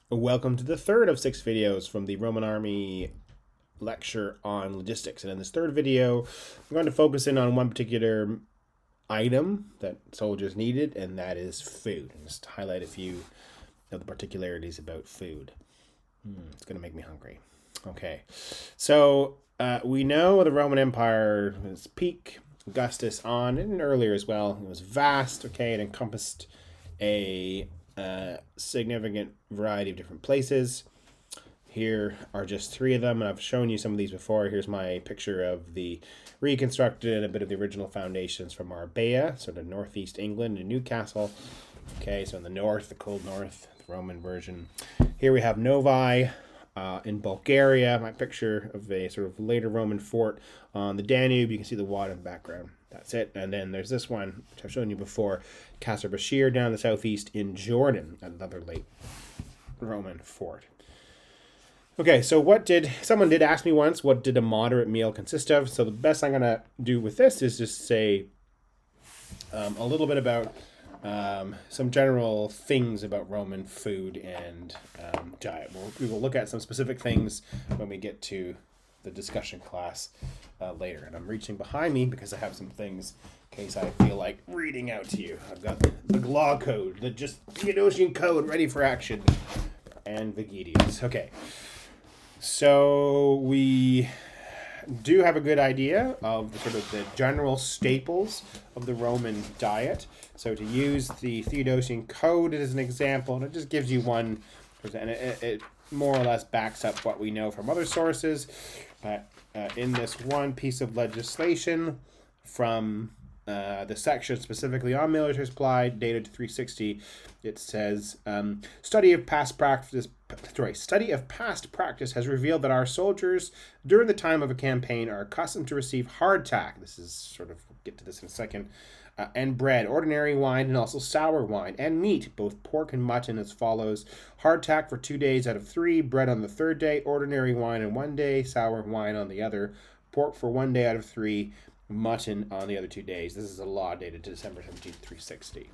Welcome to the third of 6 videos from the Roman Army lecture on logistics. And in this third video, I'm going to focus in on one particular item that soldiers needed, and that is food. And just highlight a few of the particularities about food. It's going to make me hungry. Okay, so we know the Roman Empire was peak, Augustus on, and earlier as well. It was vast, okay, it encompassed a significant variety of different places. Here are just 3 of them, and I've shown you some of these before. Here's my picture of the reconstructed and a bit of the original foundations from Marbella, sort of northeast England, and Newcastle. Okay, so in the north, the cold north, the Roman version. Here we have Novi in Bulgaria, my picture of a sort of later Roman fort on the Danube. You can see the water in the background. That's it. And then there's this one, which I've shown you before, Qasr Bashir down the southeast in Jordan, another late Roman fort. Okay, so someone did ask me once, what did a moderate meal consist of? So the best I'm going to do with this is just say a little bit about some general things about Roman food and diet. We will look at some specific things when we get to the discussion class later. And I'm reaching behind me because I have some things in case I feel like reading out to you. I've got the law code, the Theodosian code ready for action, and Vigedius. Okay, so we do have a good idea of the general staples of the Roman diet. So to use the Theodosian code as an example, and it just gives you one, and it more or less backs up what we know from other sources. In this one piece of legislation from the section specifically on military supply, dated to 360, it says, study of past practice has revealed that our soldiers during the time of a campaign are accustomed to receive hardtack. This is sort of, we'll get to this in a second. And bread, ordinary wine, and also sour wine, and meat, both pork and mutton, as follows: hardtack for 2 days out of 3, bread on the 3rd day, ordinary wine on 1 day, sour wine on the other, pork for 1 day out of 3, mutton on the other 2 days. This is a law dated to December 17th, 360.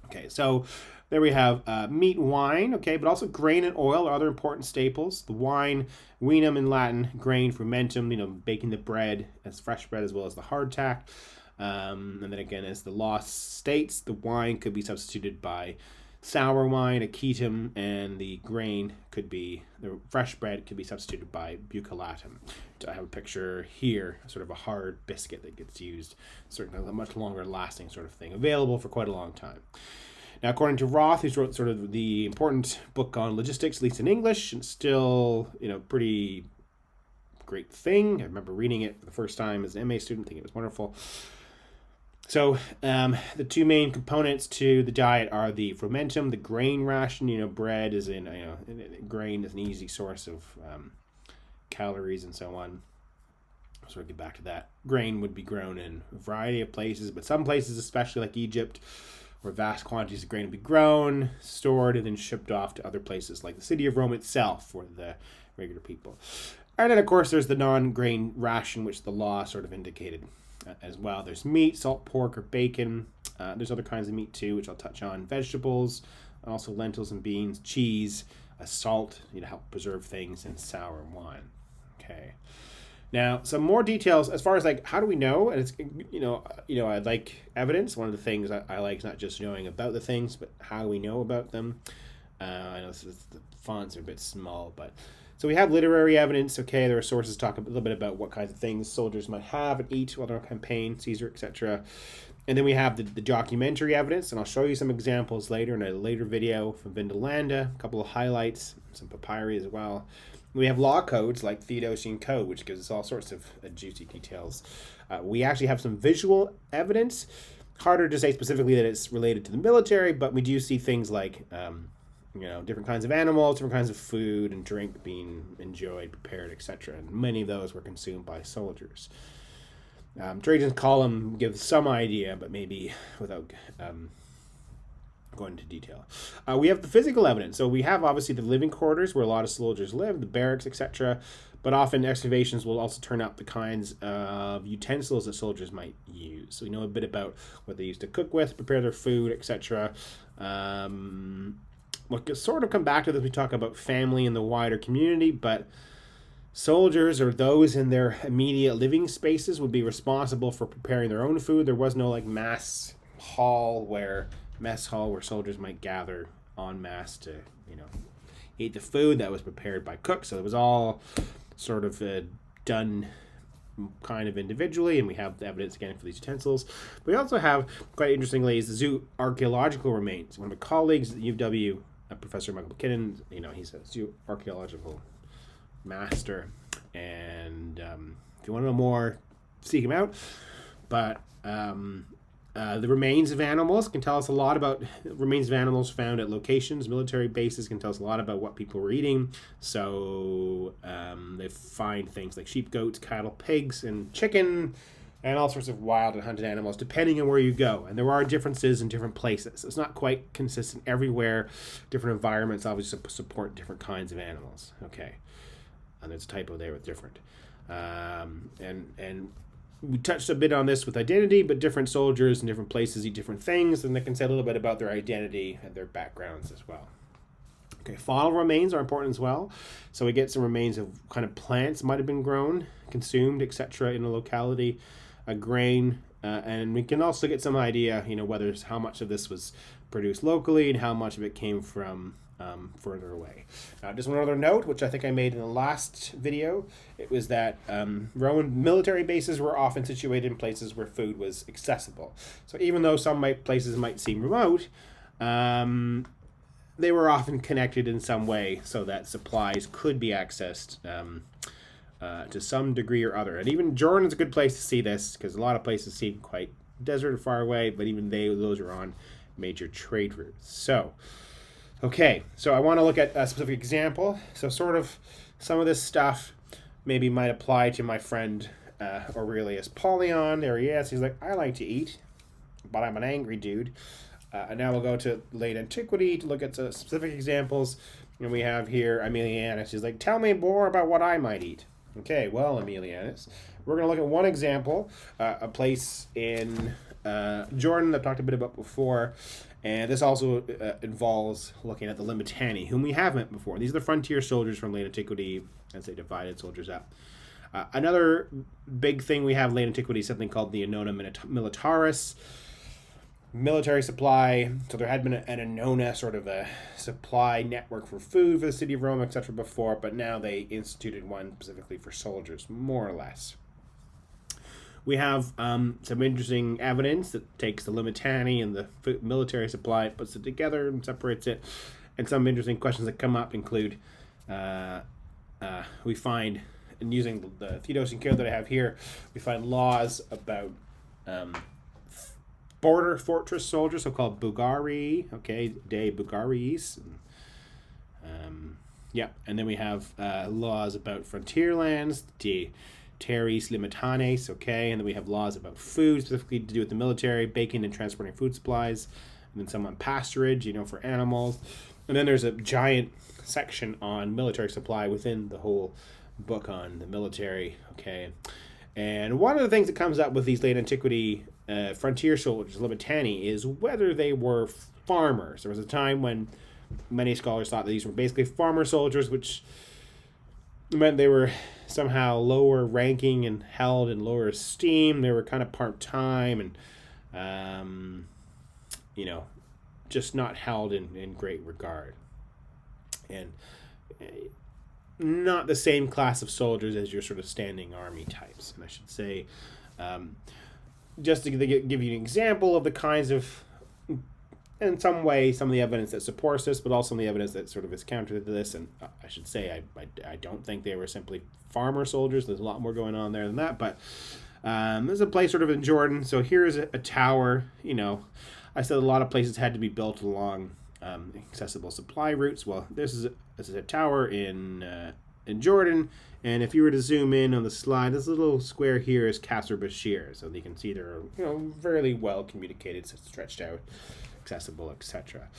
Okay, so there we have meat, wine, okay, but also grain and oil are other important staples. The wine, vinum in Latin, grain, fermentum, baking the bread as fresh bread as well as the hardtack. And then again, as the law states, the wine could be substituted by sour wine, acetum, and the fresh bread could be substituted by buccellatum. I have a picture here, sort of a hard biscuit that gets used, certainly a much longer lasting sort of thing, available for quite a long time. Now, according to Roth, who wrote sort of the important book on logistics, at least in English, and still, pretty great thing. I remember reading it for the first time as an MA student, thinking it was wonderful. So the 2 main components to the diet are the fermentum, the grain ration. Bread is grain is an easy source of calories and so on. So we'll get back to that. Grain would be grown in a variety of places, but some places, especially like Egypt, where vast quantities of grain would be grown, stored, and then shipped off to other places like the city of Rome itself for the regular people. And then, of course, there's the non-grain ration, which the law sort of indicated as well. There's meat, salt pork, or bacon. There's other kinds of meat too, which I'll touch on. Vegetables, also lentils and beans, cheese, salt, to help preserve things, and sour wine. Okay. Now, some more details as far as how do we know? And it's I like evidence. One of the things I like is not just knowing about the things, but how we know about them. I know the fonts are a bit small, but so we have literary evidence. Okay, there are sources talk a little bit about what kinds of things soldiers might have and eat while they're on campaign, Caesar, etc. And then we have the documentary evidence, and I'll show you some examples later in a later video from Vindolanda, a couple of highlights, some papyri as well. We have law codes like Theodosian Code, which gives us all sorts of juicy details. We actually have some visual evidence. Harder to say specifically that it's related to the military, but we do see things like different kinds of animals, different kinds of food and drink being enjoyed, prepared, etc. And many of those were consumed by soldiers. Trajan's column gives some idea, but maybe without going into detail. We have the physical evidence. So we have obviously the living quarters where a lot of soldiers live, the barracks, etc. But often excavations will also turn up the kinds of utensils that soldiers might use. So we know a bit about what they used to cook with, prepare their food, etc. we'll sort of come back to this. We talk about family and the wider community, but soldiers or those in their immediate living spaces would be responsible for preparing their own food. There was no like mess hall where soldiers might gather en masse to, eat the food that was prepared by cooks. So it was all sort of done kind of individually, and we have the evidence again for these utensils. We also have, quite interestingly, is the zoo archaeological remains. One of my colleagues at UofW, Professor Michael McKinnon, he's a zoo archaeological master, and if you want to know more, seek him out. But the remains of animals can tell us a lot about remains of animals found at locations. Military bases can tell us a lot about what people were eating. So they find things like sheep, goats, cattle, pigs, and chicken, and all sorts of wild and hunted animals, depending on where you go. And there are differences in different places. It's not quite consistent everywhere. Different environments obviously support different kinds of animals. Okay, and there's a typo there with different. And we touched a bit on this with identity, but different soldiers in different places eat different things, and they can say a little bit about their identity and their backgrounds as well. Okay, faunal remains are important as well. So we get some remains of kind of plants might have been grown, consumed, etc. in a locality, a grain, and we can also get some idea, whether how much of this was produced locally and how much of it came from further away. Just one other note, which I think I made in the last video, it was that Roman military bases were often situated in places where food was accessible. So even though some places might seem remote, they were often connected in some way so that supplies could be accessed to some degree or other. And even Jordan's a good place to see this, because a lot of places seem quite desert or far away, but even those are on major trade routes. Okay, so I want to look at a specific example. So sort of some of this stuff maybe might apply to my friend Aurelius Paulion. There he is. He's like, I like to eat, but I'm an angry dude. And now we'll go to late antiquity to look at some specific examples. And we have here Aemilianus. He's like, tell me more about what I might eat. Okay, well, Aemilianus, we're going to look at one example, a place in Jordan that I've talked a bit about before. And this also involves looking at the Limitani, whom we have met before. These are the frontier soldiers from late antiquity as they divided soldiers up. Another big thing we have in late antiquity is something called the Annona Militaris, military supply. So there had been an Annona, sort of a supply network for food for the city of Rome, etc. before, but now they instituted one specifically for soldiers, more or less. We have some interesting evidence that takes the Limitani and the military supply, puts it together and separates it. And some interesting questions that come up include, we find, and using the Theodosian code that I have here, we find laws about border fortress soldiers, so-called Bugari, okay, de Bugaris. And then we have laws about frontier lands, de Terris Limitanes, okay, and then we have laws about food, specifically to do with the military, baking and transporting food supplies, and then some on pasturage, for animals. And then there's a giant section on military supply within the whole book on the military, okay. And one of the things that comes up with these late antiquity frontier soldiers, Limitani, is whether they were farmers. There was a time when many scholars thought that these were basically farmer soldiers, which meant they were somehow lower ranking and held in lower esteem. They were kind of part-time and, just not held in great regard. And not the same class of soldiers as your sort of standing army types. And I should say, just to give you an example of the kinds of, in some way, some of the evidence that supports this, but also some of the evidence that sort of is counter to this. And I should say, I don't think they were simply farmer soldiers. There's a lot more going on there than that. But there's a place sort of in Jordan. So here's a tower. I said a lot of places had to be built along accessible supply routes. Well, this is a tower in Jordan. And if you were to zoom in on the slide, this little square here is Qasr Bashir. So you can see they're fairly well communicated, stretched out, accessible, etc.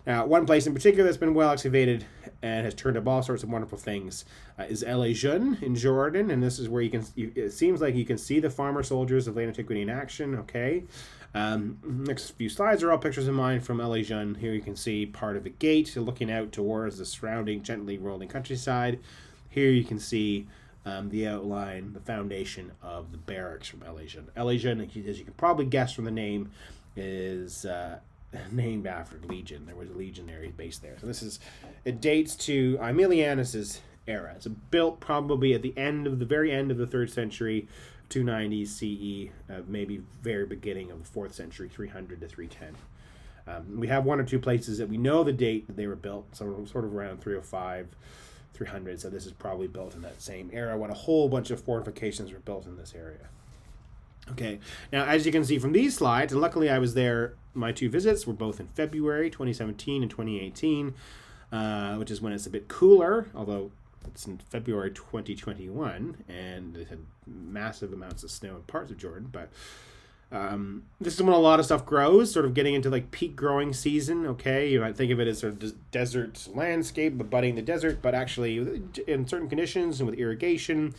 Now, one place in particular that's been well excavated and has turned up all sorts of wonderful things is el-Lejjūn in Jordan, and this is where it seems like you can see the farmer soldiers of late antiquity in action. Okay, Next few slides are all pictures of mine from el-Lejjūn. Here you can see part of the gate looking out towards the surrounding gently rolling countryside. Here you can see the outline, the foundation of the barracks from el-Lejjūn. El-Lejjūn, as you can probably guess from the name, is named after Legion. There was a legionary base there. So it dates to Aemilianus's era. It's built probably at the very end of the 3rd century, 290 CE, maybe very beginning of the 4th century, 300 to 310. We have one or two places that we know the date that they were built, sort of around 305, 300. So this is probably built in that same era when a whole bunch of fortifications were built in this area. Okay, now as you can see from these slides, and luckily I was there, my 2 visits were both in February 2017 and 2018, which is when it's a bit cooler, although it's in February 2021, and it had massive amounts of snow in parts of Jordan. But this is when a lot of stuff grows, sort of getting into like peak growing season. Okay, you might think of it as sort of desert landscape, abutting the desert, but actually in certain conditions and with irrigation,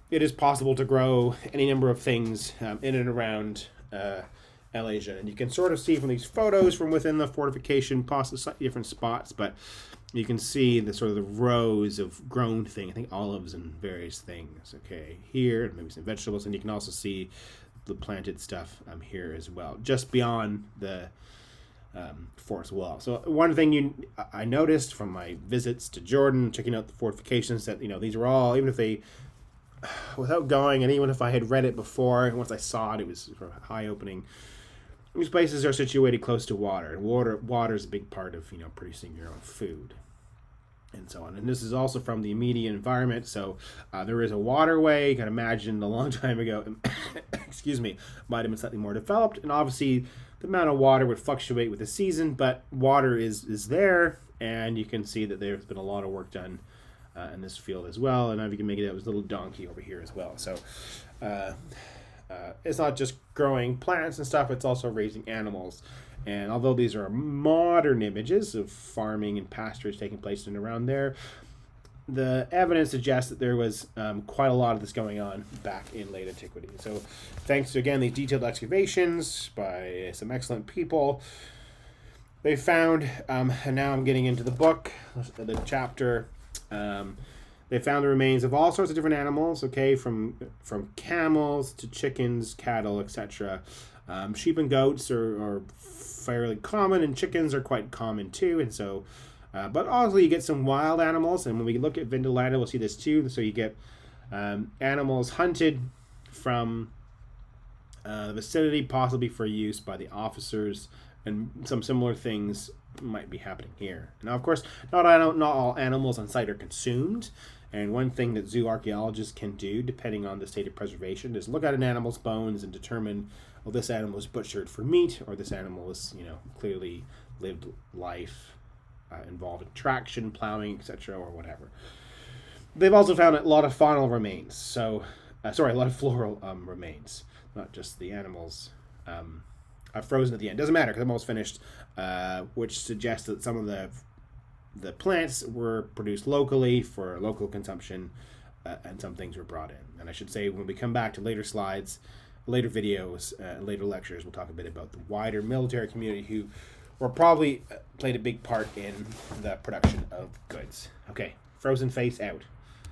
it is possible to grow any number of things in and around el-Lejjūn. And you can sort of see from these photos from within the fortification, possibly slightly different spots, but you can see the sort of the rows of grown things. I think olives and various things. Okay, here, and maybe some vegetables, and you can also see the planted stuff here as well, just beyond the forest wall. So one thing I noticed from my visits to Jordan, checking out the fortifications, that these are all, even if they, without going, and even if I had read it before, once I saw it, it was sort of eye-opening. These places are situated close to water, and water is a big part of producing your own food, and so on. And this is also from the immediate environment, so there is a waterway. You can imagine a long time ago, excuse me, might have been slightly more developed, and obviously the amount of water would fluctuate with the season, but water is there, and you can see that there's been a lot of work done in this field as well. And now you can make it out, there's a little donkey over here as well. So it's not just growing plants and stuff, it's also raising animals. And although these are modern images of farming and pasturage taking place in and around there, the evidence suggests that there was quite a lot of this going on back in late antiquity. So thanks to, again, these detailed excavations by some excellent people, they found, and now I'm getting into the book, the chapter, they found the remains of all sorts of different animals, okay, from camels to chickens, cattle, etc. Sheep and goats are fairly common, and chickens are quite common too. And so, but also you get some wild animals, and when we look at Vindolanda, we'll see this too. So you get animals hunted from the vicinity, possibly for use by the officers, and some similar things might be happening here. Now, of course, not all animals on site are consumed. And one thing that zoo archaeologists can do, depending on the state of preservation, is look at an animal's bones and determine, well, this animal was butchered for meat, or this animal is, clearly lived life involved in traction, plowing, etc., or whatever. They've also found a lot of faunal remains. So, a lot of floral remains, not just the animals frozen at the end. Doesn't matter because I'm almost finished, which suggests that some of the plants were produced locally for local consumption, and some things were brought in. And I should say, when we come back to later slides, later videos, later lectures, we'll talk a bit about the wider military community who were probably played a big part in the production of goods. Okay, frozen face out.